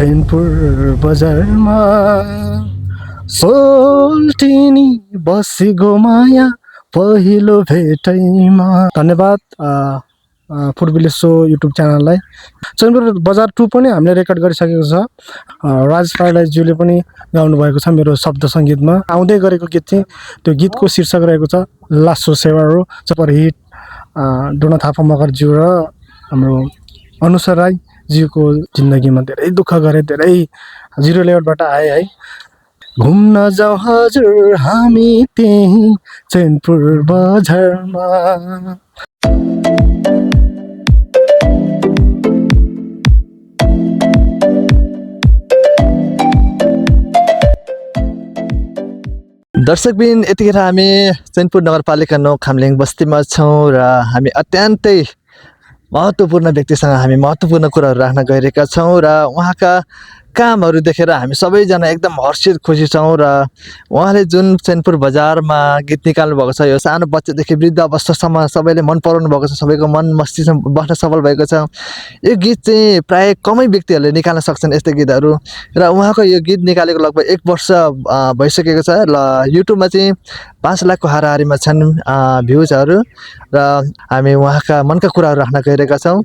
चैनपुर बजारमा सोल्टिनी बसेको माया पहिलो भेटैमा। धन्यवाद फुटबल सो युट्युब च्यानललाई। चैनपुर बजार 2 पनि हामीले रेकर्ड गरिसकेको छ। राज पारडाइज्यूले पनि गाउनु भएको छ मेरो शब्द सङ्गीतमा। आउँदै गरेको गीत चाहिँ त्यो गीतको शीर्षक रहेको छ लासो सेवारो। सुपर हिट डोना थापा मगरज्यू र हाम्रो अनुसार राईज्यूको जिन्दगीमा धेरै दुःख गरे, धेरै जिरो लेभलबाट आए है। घुम्न जाऊ हजुर हामी त्यही चैनपुर बजारमा। दर्शकबिन यतिखेर हामी चैनपुर नगरपालिका 9 खामलिङ बस्तीमा छौँ र हामी अत्यन्तै महत्त्वपूर्ण व्यक्तिसँग हामी महत्त्वपूर्ण कुराहरू राख्न गइरहेका छौँ र उहाँका कामहरू देखेर हामी सबैजना एकदम हर्षित खुसी छौँ र उहाँले जुन चैनपुर बजारमा गीत निकाल्नु भएको छ यो सानो बच्चादेखि वृद्ध अवस्थासम्म सबैले मन पराउनु भएको छ, सबैको मन मस्तिष्कमा बस्न सफल भएको छ। यो गीत चाहिँ प्राय कमै व्यक्तिहरूले निकाल्न सक्छन् यस्तो गीतहरू र उहाँको यो गीत निकालेको लगभग 1 वर्ष भइसकेको छ र युट्युबमा चाहिँ 5 लाखको हाराहारीमा छन् भ्युजहरू र हामी उहाँका मनका कुराहरू राख्न गइरहेका छौँ।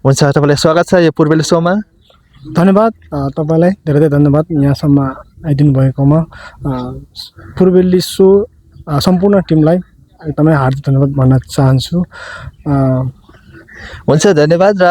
हुन्छ, तपाईँलाई स्वागत छ यो पूर्वेली सोमा। धन्यवाद तपाईँलाई, धेरै धेरै धन्यवाद यहाँसम्म आइदिनु भएकोमा। पूर्वेली सो सम्पूर्ण टिमलाई एकदमै हार्दिक धन्यवाद भन्न चाहन्छु। हुन्छ, धन्यवाद। र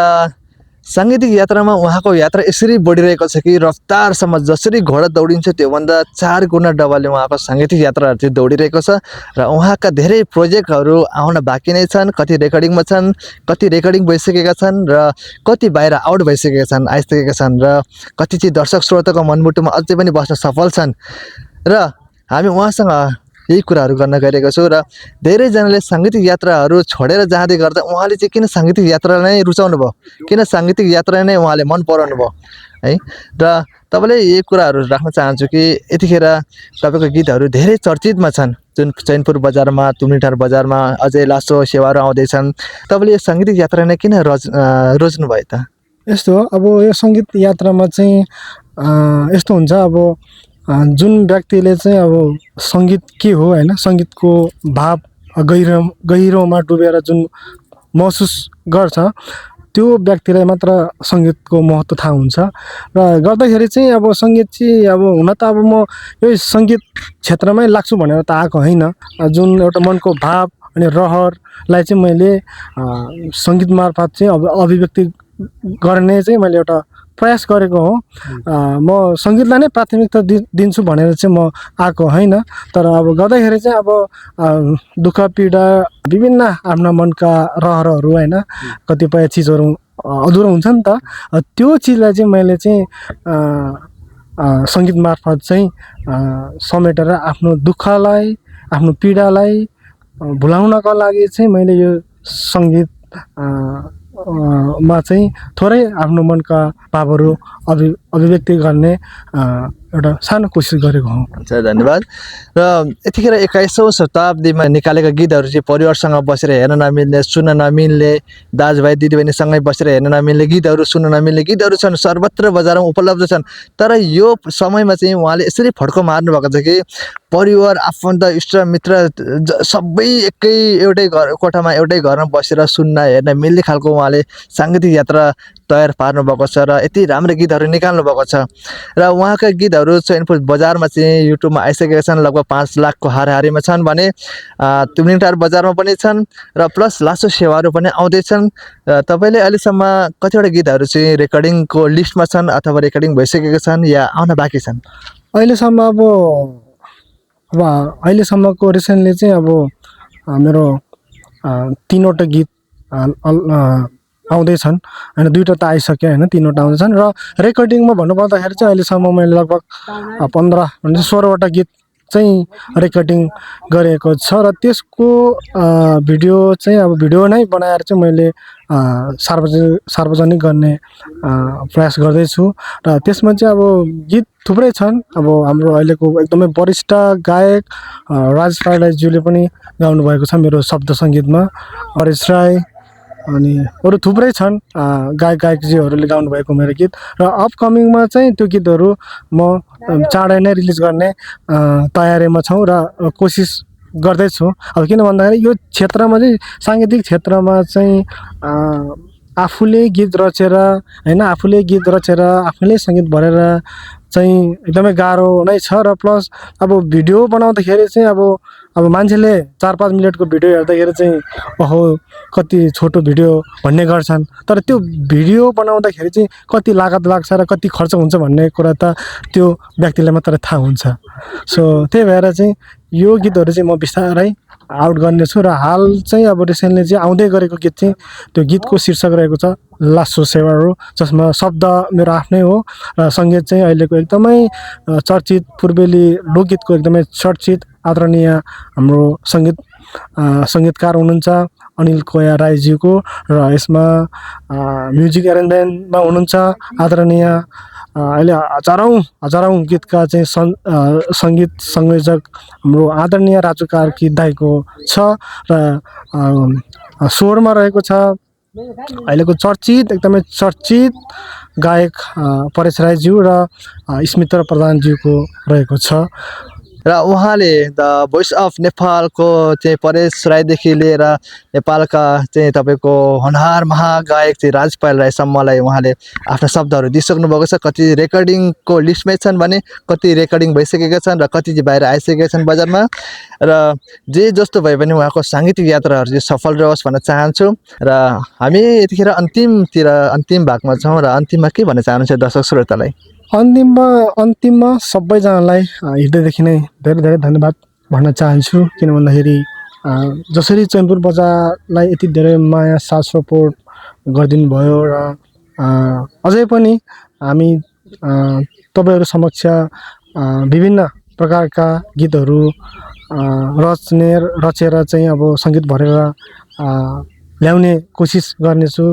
साङ्गीतिक यात्रामा उहाँको यात्रा यसरी बढिरहेको छ कि रफ्तारसम्म जसरी घोडा दौडिन्छ त्योभन्दा 4 गुणा डबलले उहाँको साङ्गीतिक यात्राहरू चाहिँ दौडिरहेको छ र उहाँका धेरै प्रोजेक्टहरू आउन बाँकी नै छन्। कति रेकर्डिङमा छन्, कति रेकर्डिङ भइसकेका छन् र कति बाहिर आउट भइसकेका छन्, आइसकेका छन् र कति चाहिँ दर्शक श्रोताको मनमुटुमा अझै पनि बस्न सफल छन् र हामी उहाँसँग यही कुराहरू गर्न गइरहेको छौँ। र धेरैजनाले साङ्गीतिक यात्राहरू छोडेर जाँदै गर्दा उहाँले चाहिँ किन साङ्गीतिक यात्रालाई नै रुचाउनु भयो, किन साङ्गीतिक यात्रा नै उहाँले मन पराउनु भयो है। र तपाईँले यही कुराहरू राख्न चाहन्छु कि यतिखेर तपाईँको गीतहरू धेरै चर्चितमा छन्, जुन चैनपुर बजारमा, तुमलिटार बजारमा, अझै लासो सेवाहरू आउँदैछन्। तपाईँले यो साङ्गीतिक यात्रा नै किन रोज्नु भयो त? यस्तो हो, अब यो सङ्गीत यात्रामा चाहिँ यस्तो हुन्छ, अब जुन व्यक्तिले चाहिँ अब सङ्गीत के हो होइन, सङ्गीतको भाव गहिरोमा डुबेर जुन महसुस गर्छ त्यो व्यक्तिलाई मात्र सङ्गीतको महत्त्व थाहा हुन्छ। र गर्दाखेरि चाहिँ अब सङ्गीत चाहिँ अब हुन त अब म यो सङ्गीत क्षेत्रमै लाग्छु भनेर त आएको होइन। जुन एउटा मनको भाव अनि रहरलाई चाहिँ मैले सङ्गीत मार्फत चाहिँ अब अभिव्यक्ति गर्ने चाहिँ मैले एउटा प्रयास गरेको हो। म सङ्गीतलाई नै प्राथमिकता दिन्छु भनेर चाहिँ म आएको होइन। तर अब गर्दाखेरि चाहिँ अब दुःख पीडा विभिन्न आफ्ना मनका रहरहरू होइन, कतिपय चिजहरू अधुरो हुन्छ नि त, त्यो चिजलाई चाहिँ मैले चाहिँ सङ्गीत मार्फत चाहिँ समेटेर आफ्नो दुःखलाई, आफ्नो पीडालाई भुलाउनका लागि चाहिँ मैले यो सङ्गीत मा चाहिँ थोरै आफ्नो मनका भावहरू अभिव्यक्ति गर्ने एउटा सानो कोसिस गरेको हो। हुन्छ, धन्यवाद। र यतिखेर 21औं शताब्दीमा निकालेका गीतहरू चाहिँ परिवारसँग बसेर हेर्न नमिल्ने, सुन्न नमिल्ने, दाजुभाइ दिदीबहिनीसँगै बसेर हेर्न नमिल्ने गीतहरू, सुन्न नमिल्ने गीतहरू छन्, सर्वत्र बजारमा उपलब्ध छन्। तर यो समयमा चाहिँ उहाँले यसरी फड्को मार्नु भएको छ कि परिवार, आफन्त, इष्टमित्र सबै एउटै कोठामा एउटै घरमा बसेर सुन्न हेर्न मिल्ने खालको उहाँले साङ्गीतिक यात्रा तयार पार्नु भएको छ र यति राम्रो गीतहरू निकाल्नु भएको छ। र उहाँका गीतहरू चैनपुर बजारमा चाहिँ युट्युबमा आइसकेका छन्, लगभग 5 लाखको हाराहारीमा छन् भने तुमलिटार बजारमा पनि छन् र प्लस लासो सेवाहरू पनि आउँदैछन्। तपाईँले अहिलेसम्म कतिवटा गीतहरू चाहिँ रेकर्डिङको लिस्टमा छन् अथवा रेकर्डिङ भइसकेका छन् या आउन बाँकी छन्? अहिलेसम्म अब अहिलेसम्मको रिसेन्टली चाहिँ अब मेरो 3वटा गीत आउँदैछन् होइन, 2टा त आइसक्यो होइन, 3वटा आउँदैछन्। र रेकर्डिङमा भन्नुपर्दाखेरि चाहिँ अहिलेसम्म मैले लगभग 16वटा गीत चाहिँ रेकर्डिङ गरेको छ र त्यसको भिडियो चाहिँ अब भिडियो नै बनाएर चाहिँ मैले सार्वजनिक गर्ने प्रयास गर्दैछु। र त्यसमा चाहिँ अब गीत थुप्रै छन्। अब हाम्रो अहिलेको एकदमै वरिष्ठ गायक राज पारडाइज्यूले पनि गाउनु भएको छ मेरो शब्द सङ्गीतमा। हरेश राई, अनि अरू थुप्रै छन् गायकजीहरूले गाउनुभएको मेरो गीत र अपकमिङमा चाहिँ त्यो गीतहरू म चाँडै नै रिलिज गर्ने तयारीमा छौँ र कोसिस गर्दैछु। अब किन भन्दाखेरि यो क्षेत्रमा चाहिँ साङ्गीतिक क्षेत्रमा चाहिँ आफूले गीत रचेर होइन आफूले सङ्गीत भरेर चाहिँ एकदमै गाह्रो नै छ र प्लस अब भिडियो बनाउँदाखेरि चाहिँ अब मान्छेले 4-5 मिनटको भिडियो हेर्दाखेरि चाहिँ ओहो कति छोटो भिडियो भन्ने गर्छन्, तर त्यो भिडियो बनाउँदाखेरि चाहिँ कति लागत लाग्छ र कति खर्च हुन्छ भन्ने कुरा त त्यो व्यक्तिलाई मात्र थाहा हुन्छ। सो त्यही भएर चाहिँ यो गीतहरू चाहिँ म बिस्तारै आउट गर्नेछु र हाल चाहिँ अब रिसेन्टली चाहिँ आउँदै गरेको गीत चाहिँ त्यो गीतको शीर्षक रहेको छ लासो सेवारो, जसमा शब्द मेरो आफ्नै हो र सङ्गीत चाहिँ अहिलेको एकदमै चर्चित पूर्वेली लोकगीतको एकदमै चर्चित आदरणीय हाम्रो सङ्गीतकार हुनुहुन्छ अनिल कोया राईज्यूको र यसमा म्युजिक एरेन्जमेन्टमा हुनुहुन्छ आदरणीय अहिले हजारौँ गीतका चाहिँ सङ्गीत संयोजक हाम्रो आदरणीय राजु कार्की दाइको छ र स्वरमा रहेको छ अहिलेको एकदमै चर्चित गायक परेश राईज्यू र स्मित्र प्रधानज्यूको रहेको छ र उहाँले द भोइस अफ नेपालको चाहिँ परेश राईदेखि लिएर नेपालका चाहिँ तपाईँको होनहार महागायक चाहिँ राजपाल राईसम्मलाई उहाँले आफ्ना शब्दहरू दिइसक्नु भएको छ। कति रेकर्डिङको लिस्टमै छन् भने कति रेकर्डिङ भइसकेका छन् र कति चाहिँ बाहिर आइसकेका छन् बजारमा। र जे जस्तो भए पनि उहाँको साङ्गीतिक यात्राहरू चाहिँ सफल रहोस् भन्न चाहन्छु। र हामी यतिखेर अन्तिम भागमा छौँ र अन्तिममा के भन्न चाहनुहुन्छ दर्शक श्रोतालाई? अन्तिममा सबैजनालाई हृदयदेखि नै धेरै धेरै धन्यवाद भन्न चाहन्छु। किन भन्दाखेरि जसरी चैनपुर बजारलाई यति धेरै माया साथ सपोर्ट गरिदिनु भयो र अझै पनि हामी तपाईँहरू समक्ष विभिन्न प्रकारका गीतहरू रचेर चाहिँ अब सङ्गीत भरेर ल्याउने कोसिस गर्नेछु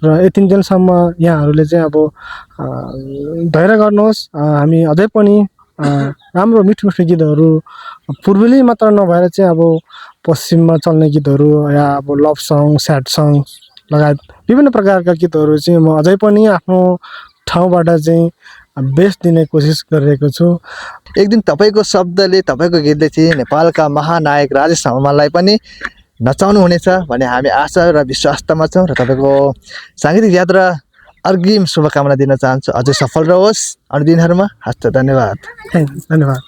र यति दिनसम्म यहाँहरूले चाहिँ अब धैर्य गर्नुहोस्। हामी अझै पनि राम्रो मिठो गीतहरू पूर्वेली मात्र नभएर चाहिँ अब पश्चिममा चल्ने गीतहरू या अब लभ सङ स्याड सङ लगायत विभिन्न प्रकारका गीतहरू चाहिँ म अझै पनि आफ्नो ठाउँबाट चाहिँ बेस्ट दिने कोसिस गरिरहेको छु। एक दिन तपाईँको शब्दले तपाईँको गीतले चाहिँ नेपालका महानायक राजेश हमाललाई पनि नचाउनु हुनेछ भन्ने हामी आशा र विश्वासमा छौँ र तपाईँको साङ्गीतिक यात्रा अग्रिम शुभकामना दिन चाहन्छु। अझै सफल रहोस् आउने दिनहरूमा। हस्त धन्यवाद। धन्यवाद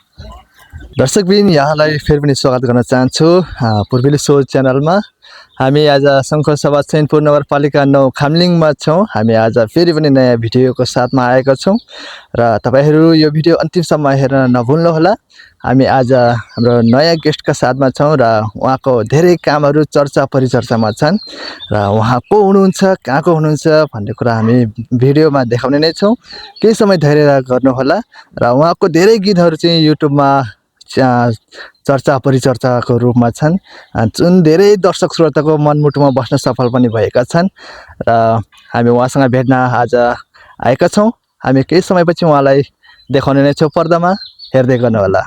दर्शकबिन, यहाँलाई फेरि पनि स्वागत गर्न चाहन्छु पूर्वेली सोच च्यानलमा। हामी आज शङ्खसभा चैनपुर नगरपालिका 9 खामलिङमा छौँ। हामी आज फेरि पनि नयाँ भिडियोको साथमा आएका छौँ र तपाईँहरू यो भिडियो अन्तिमसम्म हेर्न नभुल्नुहोला। हामी आज हाम्रो नयाँ गेस्टका साथमा छौँ र उहाँको धेरै कामहरू चर्चा परिचर्चामा छन् र उहाँ को हुनुहुन्छ, कहाँको हुनुहुन्छ भन्ने कुरा हामी भिडियोमा देखाउने नै छौँ। केही समय धैर्य गर्नुहोला र उहाँको धेरै गीतहरू चाहिँ युट्युबमा चर्चा परिचर्चाको रूपमा छन्, जुन धेरै दर्शक श्रोताको मनमुटुमा बस्न सफल पनि भएका छन् र हामी उहाँसँग भेट्न आज आएका छौँ। हामी केही समयपछि उहाँलाई देखाउने नै छौँ पर्दामा, हेर्दै गर्नुहोला।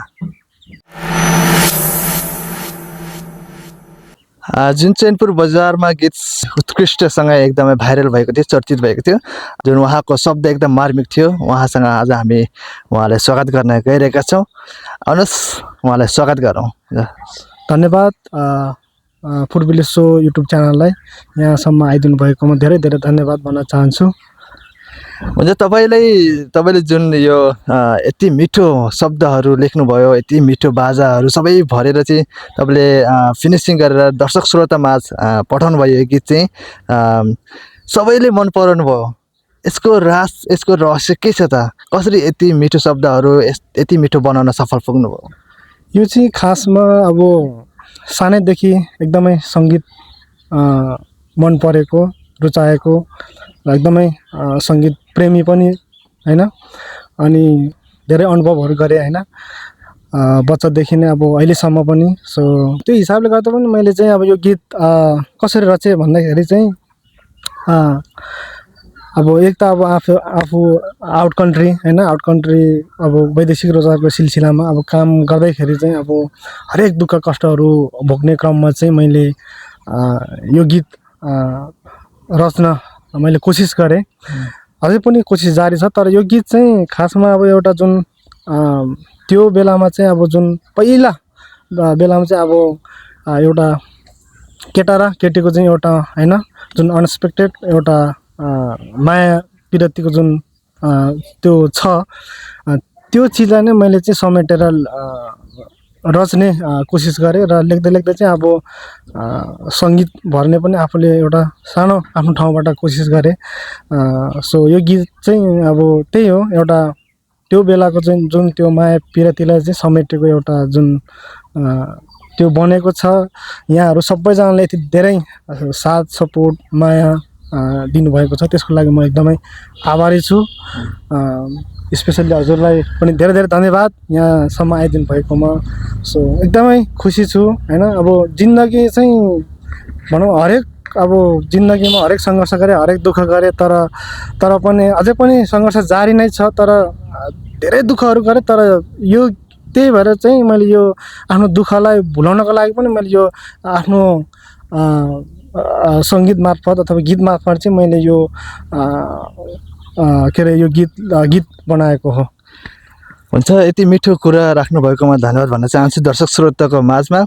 जुन चैनपुर बजारमा गीत उत्कृष्टसँग एकदमै भाइरल भएको थियो, चर्चित भएको थियो, जुन उहाँको शब्द एकदम मार्मिक थियो, उहाँसँग आज हामी उहाँलाई स्वागत गर्न गइरहेका छौँ। आउनुहोस् उहाँलाई स्वागत गरौँ। धन्यवाद पूर्वेली सो युट्युब च्यानललाई यहाँसम्म आइदिनु भएकोमा धेरै धेरै धन्यवाद भन्न चाहन्छु। हुन्छ, तपाईँले जुन यो यति मिठो शब्दहरू लेख्नुभयो, यति मिठो बाजाहरू सबै भरेर चाहिँ तपाईँले फिनिसिङ गरेर दर्शक श्रोतामाझ पठाउनु भयो यो गीत चाहिँ सबैले मन पराउनु भयो। यसको राज, यसको रहस्य के छ त? कसरी यति मिठो शब्दहरू यति मिठो बनाउन सफल पुग्नुभयो? यो चाहिँ खासमा अब सानैदेखि एकदमै सङ्गीत मन परेको, रुचाएको र एकदमै सङ्गीत प्रेमी पनि हैन, अनि धेरै अनुभवहरू गरेँ हैन बच्चादेखि नै अब अहिलेसम्म पनि। सो त्यो हिसाबले गर्दा पनि मैले चाहिँ अब यो गीत कसरी रचेँ भन्दाखेरि चाहिँ अब एक त अब आफू आउट कन्ट्री अब वैदेशिक रोजगारको सिलसिलामा अब काम गर्दैखेरि चाहिँ अब हरेक दुःख कष्टहरू भोग्ने क्रममा चाहिँ मैले यो गीत रच्न मैले कोसिस गरेँ, अझै पनि कोसिस जारी छ। तर यो गीत चाहिँ खासमा अब एउटा जुन त्यो बेलामा चाहिँ अब जुन पहिला बेलामा चाहिँ अब एउटा केटा र केटीको चाहिँ एउटा होइन जुन अनएक्सपेक्टेड एउटा माया पिरतीको जुन त्यो छ, त्यो चिजलाई नै मैले चाहिँ समेटेर रच्ने कोसिस गरेँ। र लेख्दै लेख्दै चाहिँ अब सङ्गीत भर्ने पनि आफूले एउटा सानो आफ्नो ठाउँबाट कोसिस गरेँ। सो यो गीत चाहिँ अब त्यही हो, एउटा त्यो बेलाको चाहिँ जुन त्यो माया पिरतीलाई चाहिँ समेटेको एउटा जुन त्यो बनेको छ। यहाँहरू सबैजनाले यति धेरै साथ सपोर्ट माया दिनुभएको छ, त्यसको लागि म एकदमै आभारी छु। स्पेसल्ली हजुरलाई पनि धेरै धेरै धन्यवाद यहाँसम्म आइदिनु भएकोमा। सो एकदमै खुसी छु होइन। अब जिन्दगी चाहिँ भनौँ हरेक अब जिन्दगीमा हरेक सङ्घर्ष गरेँ, हरेक दुःख गरेँ, तर पनि अझै पनि सङ्घर्ष जारी नै छ। तर धेरै दुःखहरू गरेँ, तर यो त्यही भएर चाहिँ मैले यो आफ्नो दुःखलाई भुलाउनको लागि पनि मैले यो आफ्नो सङ्गीत मार्फत अथवा गीत मार्फत चाहिँ मैले यो के अरे यो गीत बनाएको हो। हुन्छ, यति मिठो कुरा राख्नु भएकोमा धन्यवाद भन्न चाहन्छु दर्शक श्रोताको माझमा।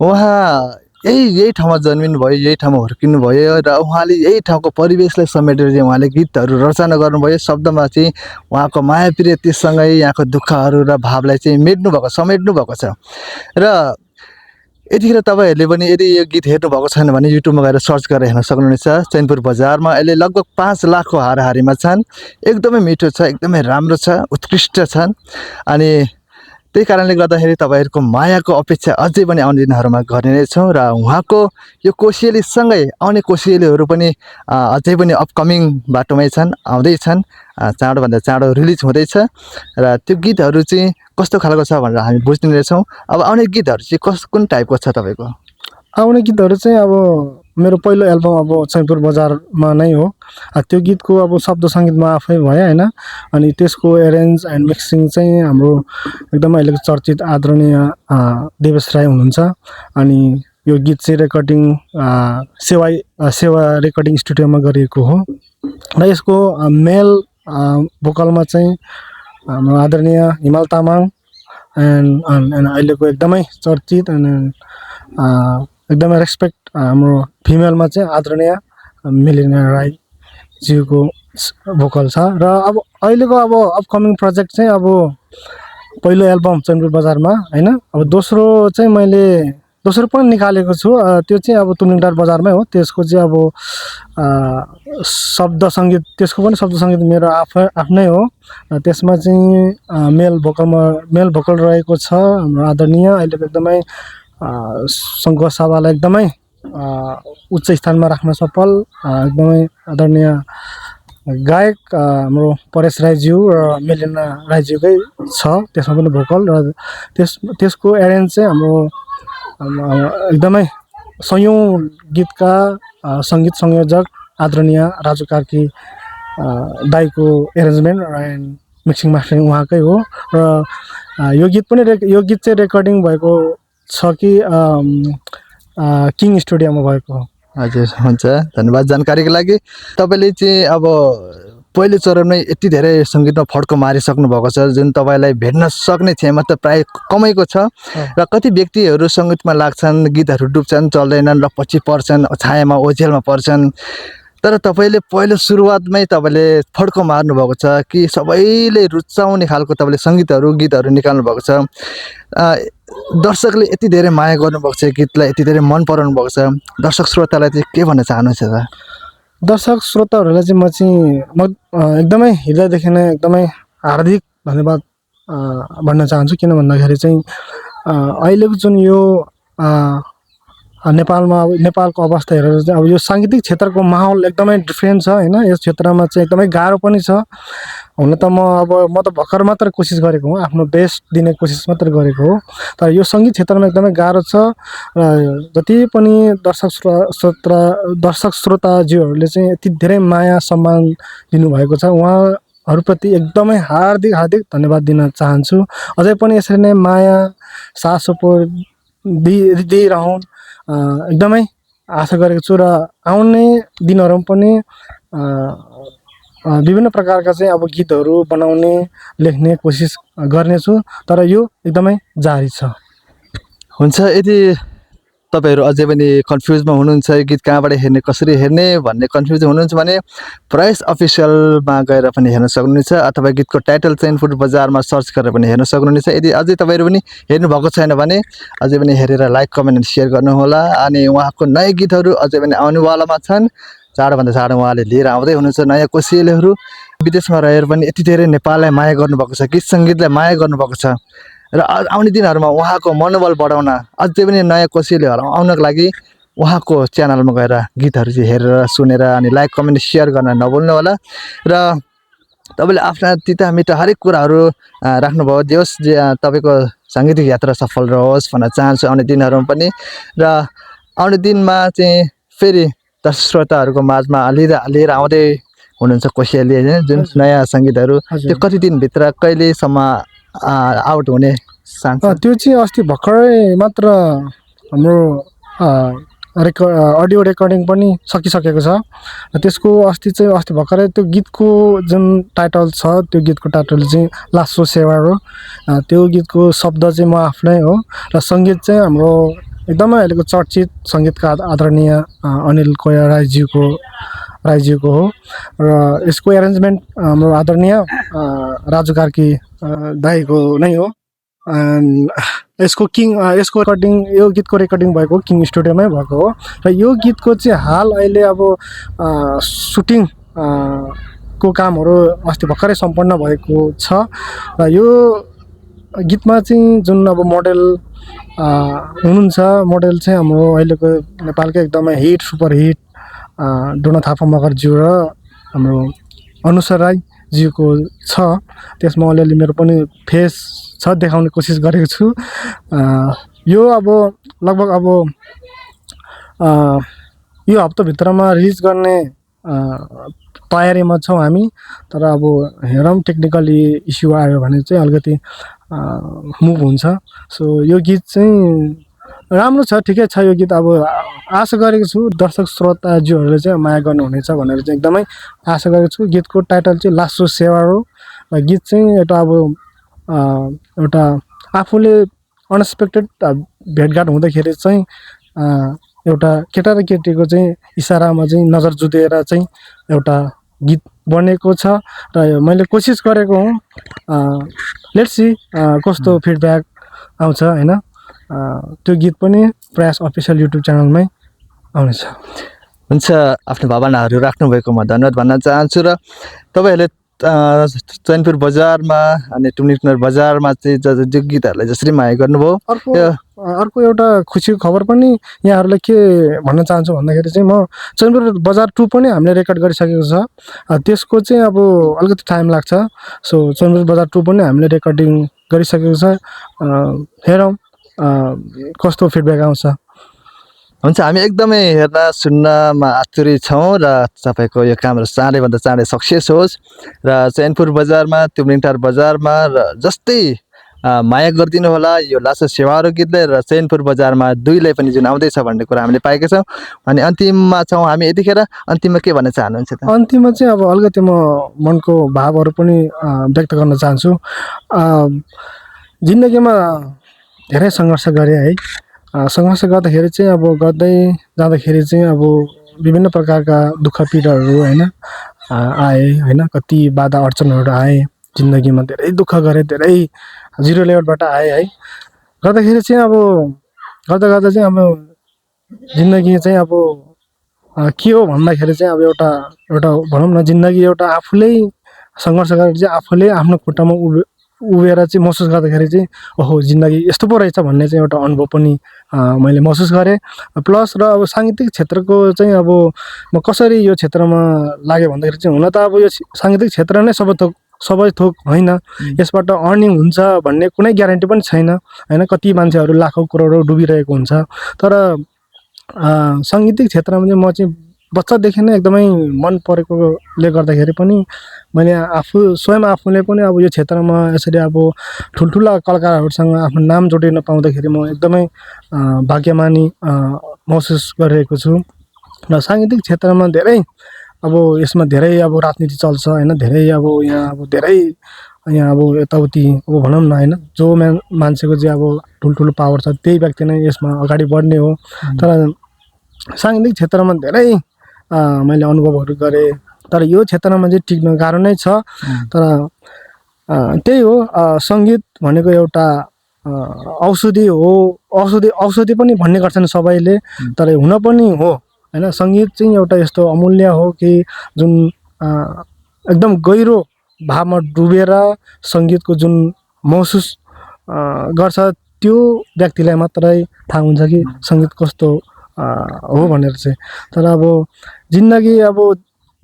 उहाँ यही ठाउँमा जन्मिनु भयो, यही ठाउँमा हुर्किनु भयो र उहाँले यही ठाउँको परिवेशलाई समेटेर चाहिँ उहाँले गीतहरू रचना गर्नुभयो। शब्दमा चाहिँ उहाँको माया प्रीतिसँगै यहाँको दुःखहरू र भावलाई चाहिँ समेट्नु भएको छ। र यतिखेर तपाईँहरूले पनि यदि यो गीत हेर्नु भएको छैन भने युट्युबमा गएर सर्च गरेर हेर्न सक्नुहुनेछ। चैनपुर बजारमा अहिले लगभग 5 लाखको हाराहारीमा छन्। एकदमै मिठो छ, एकदमै राम्रो छ, उत्कृष्ट छन्। अनि त्यही कारणले गर्दाखेरि तपाईँहरूको मायाको अपेक्षा अझै पनि आउने दिनहरूमा गर्ने नै छौँ। र उहाँको यो कोसिएलीसँगै आउने कोसिएलीहरू पनि अझै पनि अपकमिङ बाटोमै छन्, आउँदैछन्, चाँडोभन्दा चाँडो रिलिज हुँदैछ। र त्यो गीतहरू चाहिँ कस्तो खालको छ भनेर हामी बुझ्ने रहेछौँ। अब आउने गीतहरू चाहिँ कुन टाइपको छ तपाईँको? आउने गीतहरू चाहिँ अब मेरो पहिलो एल्बम अब चैनपुर बजारमा नै हो। त्यो गीतको अब शब्द सङ्गीत म आफै भएँ होइन। अनि त्यसको एरेन्ज एन्ड मिक्सिङ चाहिँ हाम्रो एकदमै अहिलेको चर्चित आदरणीय देवेश राई हुनुहुन्छ। अनि यो गीत चाहिँ रेकर्डिङ सेवा रेकर्डिङ स्टुडियोमा गरिएको हो। र यसको मेल भोकलमा चाहिँ हाम्रो आदरणीय हिमाल तामाङ एन्ड अहिलेको एकदमै चर्चित एकदमै रेस्पेक्ट हाम्रो फिमेलमा चाहिँ आदरणीय मिलिना राईज्यूको भोकल छ। र अब अहिलेको अब अपकमिङ प्रोजेक्ट चाहिँ अब पहिलो एल्बम चैनपुर बजारमा होइन। अब दोस्रो पनि निकालेको छु। त्यो चाहिँ अब तुमिनटार बजारमै हो। त्यसको चाहिँ अब शब्द सङ्गीत, त्यसको पनि शब्द सङ्गीत मेरो आफ्नै हो। त्यसमा चाहिँ मेल भोकल रहेको छ हाम्रो आदरणीय अहिलेको एकदमै सङ्घ सभालाई एकदमै उच्च स्थानमा राख्न सफल एकदमै आदरणीय गायक हाम्रो परेश राईज्यू र मिलिना राईज्यूकै छ त्यसमा पनि भोकल। र त्यसको एरेन्ज चाहिँ हाम्रो एकदमै सयौँ गीतका सङ्गीत संयोजक आदरणीय राजु कार्की दाईको एरेन्जमेन्ट एन्ड मिक्सिङ मास्टरिङ उहाँकै हो। र यो गीत चाहिँ रेकर्डिङ भएको छ कि किङ स्टुडियोमा भएको हो। हजुर, हुन्छ, धन्यवाद जानकारीको लागि। तपाईँले चाहिँ अब पहिलो चरणमै यति धेरै सङ्गीतमा फड्को मारिसक्नु भएको छ, जुन तपाईँलाई भेट्न सक्ने क्षमता त प्राय कमैको छ। र कति व्यक्तिहरू सङ्गीतमा लाग्छन्, गीतहरू डुब्छन्, चल्दैनन् र पछि पर्छन्, छायामा ओझेलमा पर्छन्। तर तपाईँले पहिलो सुरुवातमै तपाईँले फड्को मार्नुभएको छ कि सबैले रुचाउने खालको तपाईँले गीतहरू निकाल्नु भएको छ। दर्शकले यति धेरै माया गर्नुभएको छ, गीतलाई यति धेरै मन पराउनु भएको छ। दर्शक श्रोतालाई चाहिँ के भन्न चाहनुहुन्छ त? दर्शक श्रोताहरूलाई चाहिँ म एकदमै हृदयदेखि नै एकदमै हार्दिक धन्यवाद भन्न चाहन्छु। किन भन्दाखेरि चाहिँ अहिलेको जुन यो नेपालको अवस्था हेरेर चाहिँ अब यो साङ्गीतिक क्षेत्रको माहौल एकदमै डिफ्रेन्ट छ होइन। यस क्षेत्रमा चाहिँ एकदमै गाह्रो पनि छ। हुन त म त भर्खर मात्र कोसिस गरेको हो, आफ्नो बेस्ट दिने कोसिस मात्र गरेको हो। तर यो सङ्गीत क्षेत्रमा एकदमै गाह्रो छ। र जति पनि दर्शक श्रोताज्यूहरूले चाहिँ यति धेरै माया सम्मान दिनुभएको छ, उहाँहरूप्रति एकदमै हार्दिक धन्यवाद दिन चाहन्छु। अझै पनि यसरी नै माया साथ सपोर्ट दिइरहन्। एकदमै आशा गरेको छु र आउने दिनहरूमा पनि विभिन्न प्रकारका चाहिँ अब गीतहरू बनाउने लेख्ने कोसिस गर्नेछु तर यो एकदमै जारी छ। हुन्छ, यदि तपाईँहरू अझै पनि कन्फ्युजमा हुनुहुन्छ गीत कहाँबाट हेर्ने कसरी हेर्ने भन्ने कन्फ्युजन हुनुहुन्छ भने प्रयास अफिसियलमा गएर पनि हेर्न सक्नुहुनेछ अथवा गीतको टाइटल चैनपुर बजारमा सर्च गरेर पनि हेर्न सक्नुहुनेछ। यदि अझै तपाईँहरू पनि हेर्नुभएको छैन भने अझै पनि हेरेर लाइक कमेन्ट अनि सेयर गर्नुहोला। अनि उहाँको नयाँ गीतहरू अझै पनि आउनेवालामा छन्। चाँडोभन्दा चाँडो उहाँले लिएर आउँदै हुनुहुन्छ नयाँ कोसिएलीहरू। विदेशमा रहेर पनि यति धेरै नेपाललाई माया गर्नुभएको छ, गीत सङ्गीतलाई माया गर्नुभएको छ र आउने दिनहरूमा उहाँको मनोबल बढाउन अझै पनि नयाँ कोसिएलीहरू आउनको लागि उहाँको च्यानलमा गएर गीतहरू चाहिँ हेरेर सुनेर अनि लाइक कमेन्ट सेयर गर्न नभुल्नु होला। र तपाईँले आफ्ना तिता मिठा हरेक कुराहरू राख्नुभयो। जे होस् जे तपाईँको साङ्गीतिक यात्रा सफल रहोस् भन्न चाहन्छु आउने दिनहरूमा पनि। र आउने दिनमा चाहिँ फेरि दर्शक श्रोताहरूको माझमा लिएर आउँदै हुनुहुन्छ कोसिएली होइन, जुन नयाँ सङ्गीतहरू त्यो कति दिनभित्र कहिलेसम्म आउट हुने चान्स? त्यो चाहिँ अस्ति भर्खरै मात्र हाम्रो अडियो रेकर्डिङ पनि सकिसकेको छ। त्यसको अस्ति भर्खरै त्यो गीतको जुन टाइटल छ त्यो गीतको टाइटल चाहिँ लासो सेवा हो। त्यो गीतको शब्द चाहिँ म आफ्नै हो र सङ्गीत चाहिँ हाम्रो एकदमै अहिलेको चर्चित सङ्गीतकार आदरणीय अनिल कोइरा राईज्यूको हो र यसको एरेन्जमेन्ट हाम्रो आदरणीय राजु कार्की दाईको नै हो। यसको रेकर्डिङ यो गीतको रेकर्डिङ भएको किङ स्टुडियोमै भएको हो र यो गीतको चाहिँ हाल अहिले अब सुटिङ को कामहरू अस्ति भर्खरै सम्पन्न भएको छ र यो गीतमा चाहिँ जुन अब मोडेल हुनुहुन्छ, मोडेल चाहिँ हाम्रो अहिलेको नेपालकै एकदमै हिट सुपर हिट डोना थापा मगरज्यू र हाम्रो अनुसा राईज्यूको छ। त्यसमा अलिअलि मेरो पनि फेस छ, देखाउने कोसिस गरेको छु। यो अब लगभग अब यो हप्ताभित्रमा रिलिज गर्ने तयारीमा छौँ हामी। तर अब हेरौँ टेक्निकली इस्यु आयो भने चाहिँ अलिकति मुभ हुन्छ। सो यो गीत चाहिँ राम्रो छ, ठिकै छ यो गीत। अब आशा गरेको छु दर्शक श्रोताज्यूहरूले चाहिँ माया गर्नुहुनेछ भनेर चाहिँ एकदमै आशा गरेको छु। गीतको टाइटल चाहिँ लासो सेवा हो र गीत चाहिँ एउटा आफूले अनएक्सपेक्टेड भेटघाट हुँदाखेरि चाहिँ एउटा केटा र केटीको चाहिँ इसारामा चाहिँ नजर जुधेर चाहिँ एउटा गीत बनेको छ र मैले कोसिस गरेको हुँ। लेट्स सी कस्तो फिडब्याक आउँछ होइन। त्यो गीत पनि प्रयास अफिसियल युट्युब च्यानलमै आउनेछ। हुन्छ, आफ्नो भावनाहरू राख्नुभएकोमा धन्यवाद भन्न चाहन्छु। र तपाईँहरूले चैनपुर बजारमा अनि टुमलिक बजारमा चाहिँ जो गीतहरूलाई जसरी माया गर्नुभयो, अर्को एउटा खुसीको खबर पनि यहाँहरूलाई के भन्न चाहन्छु भन्दाखेरि चाहिँ म चैनपुर बजार 2 पनि हामीले रेकर्ड गरिसकेको छ। त्यसको चाहिँ अब अलिकति टाइम लाग्छ। सो चैनपुर बजार 2 पनि हामीले रेकर्डिङ गरिसकेको छ। हेरौँ कस्तो फिडब्याक आउँछ। हुन्छ, हामी एकदमै हेर्न सुन्नमा आतुरी छौँ र तपाईँको यो कामहरू चाँडैभन्दा चाँडै सक्सेस होस् र चैनपुर बजारमा तुमलिङटार बजारमा र जस्तै माया गरिदिनु होला यो लासो सेवारो गीतलाई र चैनपुर बजारमा 2लाई पनि जुन आउँदैछ भन्ने कुरा हामीले पाएका छौँ। अनि अन्तिममा छौँ हामी यतिखेर। अन्तिममा के भन्न चाहनुहुन्छ त? अन्तिममा चाहिँ अब अलिकति म मनको भावहरू पनि व्यक्त गर्न चाहन्छु। जिन्दगीमा धेरै सङ्घर्ष गरेँ है। सङ्घर्ष गर्दाखेरि चाहिँ अब गर्दै जाँदाखेरि चाहिँ अब विभिन्न प्रकारका दुःख पीडाहरू होइन आए होइन। कति बाधा अडचनहरू आए जिन्दगीमा, धेरै दुःख गरेँ, धेरै जिरो लेभलबाट आए है। गर्दाखेरि चाहिँ अब गर्दा चाहिँ अब जिन्दगी चाहिँ अब के हो भन्दाखेरि चाहिँ अब एउटा भनौँ न जिन्दगी एउटा आफूले सङ्घर्ष गरेर चाहिँ आफूले आफ्नो खुट्टामा उभिएर चाहिँ महसुस गर्दाखेरि चाहिँ ओहो जिन्दगी यस्तो पो रहेछ भन्ने चाहिँ एउटा अनुभव पनि मैले महसुस गरेँ। प्लस र अब साङ्गीतिक क्षेत्रको चाहिँ अब म कसरी यो क्षेत्रमा लागेँ भन्दाखेरि चाहिँ हुन त अब यो साङ्गीतिक क्षेत्र नै सबै थोक होइन। यसबाट अर्निङ हुन्छ भन्ने कुनै ग्यारेन्टी पनि छैन होइन। कति मान्छेहरू लाखौँ करोडौँ डुबिरहेको हुन्छ। तर साङ्गीतिक क्षेत्रमा चाहिँ म चाहिँ बच्चादेखि नै एकदमै मन परेकोले गर्दाखेरि पनि मैले स्वयं आफूले पनि अब यो क्षेत्रमा यसरी अब ठुल्ठुला कलाकारहरूसँग आफ्नो नाम जोडिन पाउँदाखेरि म एकदमै भाग्यमानी महसुस गरिरहेको छु र साङ्गीतिक क्षेत्रमा धेरै अब यसमा धेरै अब राजनीति चल्छ होइन धेरै अब यहाँ अब यताउति अब भनौँ न होइन जो मान्छेको चाहिँ अब ठुल्ठुलो पावर छ त्यही व्यक्ति नै यसमा अगाडि बढ्ने हो तर साङ्गीतिक क्षेत्रमा धेरै मैले अनुभवहरू गरेँ तर यो क्षेत्रमा चाहिँ टिक्न गाह्रो नै छ तर त्यही हो सङ्गीत भनेको एउटा औषधि हो औषधि पनि भन्ने गर्छन् सबैले तर हुन पनि हो होइन सङ्गीत चाहिँ एउटा यस्तो अमूल्य हो कि जुन एकदम गहिरो भावमा डुबेर सङ्गीतको जुन महसुस गर्छ त्यो व्यक्तिलाई मात्रै थाहा हुन्छ कि सङ्गीत कस्तो हो भनेर चाहिँ तर अब जिन्दगी अब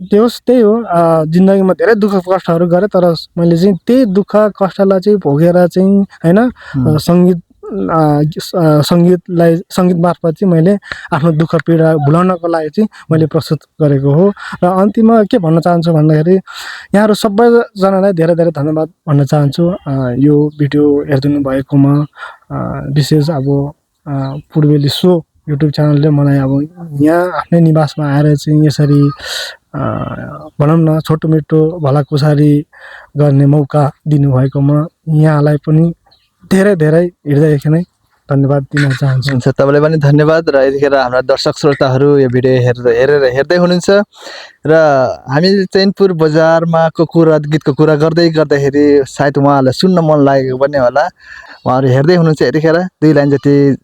त्यही हो जिन्दगीमा धेरै दुःख कष्टहरू गरेँ तर मैले चाहिँ त्यही दुःख कष्टलाई चाहिँ भोगेर चाहिँ होइन सङ्गीत मार्फत चाहिँ मैले आफ्नो दुःख पीडा भुलाउनको लागि चाहिँ मैले प्रस्तुत गरेको हो र अन्तिममा के भन्न चाहन्छु भन्दाखेरि यहाँहरू सबैजनालाई धेरै धेरै धन्यवाद भन्न चाहन्छु यो भिडियो हेरिदिनु भएकोमा विशेष अब पूर्वेली सो युट्युब च्यानलले मलाई अब यहाँ आफ्नै निवासमा आएर चाहिँ यसरी भनौँ न छोटोमिठो भलाकुसारी गर्ने मौका दिनुभएकोमा यहाँलाई पनि धेरै धेरै हृदयदेखि नै धन्यवाद दिन चाहन्छु हुन्छ तपाईँलाई पनि धन्यवाद र यतिखेर हाम्रा दर्शक श्रोताहरू यो भिडियो हेर्दै हुनुहुन्छ र हामी चैनपुर बजारमा गीतको कुरा गर्दाखेरि सायद उहाँहरूलाई सुन्न मन लागेको पनि होला उहाँहरू हेर्दै हुनुहुन्छ यतिखेर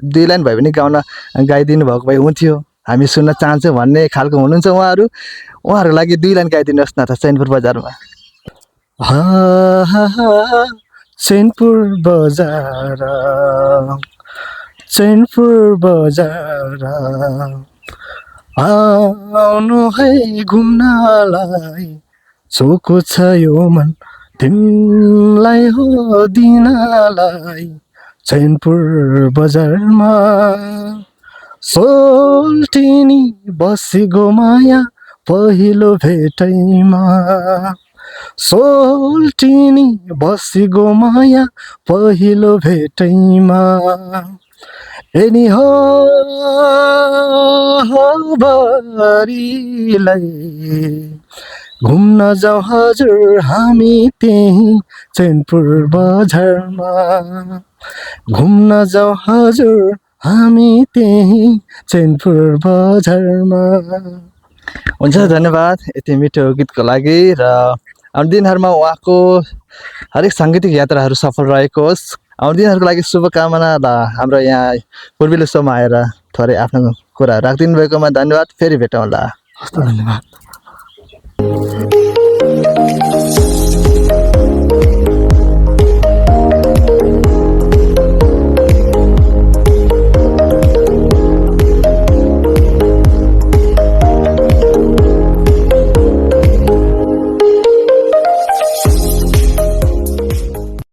दुई लाइन भए पनि गाइदिनु भएको भए हुन्थ्यो हामी सुन्न चाहन्छौँ भन्ने खालको हुनुहुन्छ उहाँहरूको लागि दुई लाइन गाइदिनुहोस् न त चैनपुर बजारमा चैनपुर बजार आउनु है घुम्नलाई चोको छ यो मन तिमीलाई हो दिनलाई चैनपुर बजारमा सोल्टिनी बसेको माया पहिलो भेटैमा सोल्टिनी बसेको माया पहिलो भेटैमा एनी हो बारीलाई घुम्न जाउँ हजुर हामी त्यही चैनपुर बजारमा घुम्न जाउँ हजुर हामी त्यही चैनपुर बजारमा हुन्छ धन्यवाद यति मिठो गीतको लागि र आउने दिनहरूमा उहाँको हरेक साङ्गीतिक यात्राहरू सफल रहेको होस् आउने दिनहरूको लागि शुभकामना र हाम्रो यहाँ पूर्वेली सोमा आएर थोरै आफ्नो कुरा राखिदिनु भएकोमा धन्यवाद फेरि भेटौँला हस्त धन्यवाद